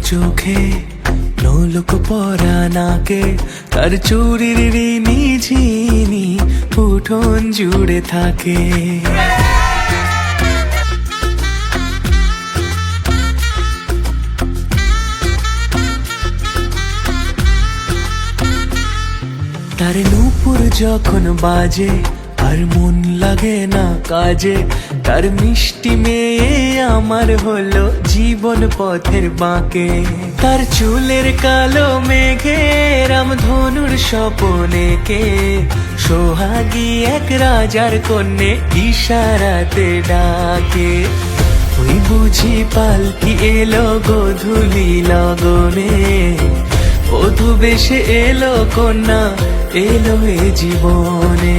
চোখে নোলক পরা নাকে, তার চুরির রিনি ঝিনি উঠোন জুড়ে থাকে। তার নূপুর যখন বাজে আর মন লাগে না কাজে, তার মিষ্টি মেয়ে আমার হলো জীবন পথের বাঁকে। তার চুলের কালো মেঘে রামধনুর স্বপনে কে, সোহাগী এক রাজার কন্যে ইশারাতে ডাকে। ওই বুঝি পালকি এলো গোধূলি লগনে, বধূ বেশে এলো কন্যা এলো এ জীবনে।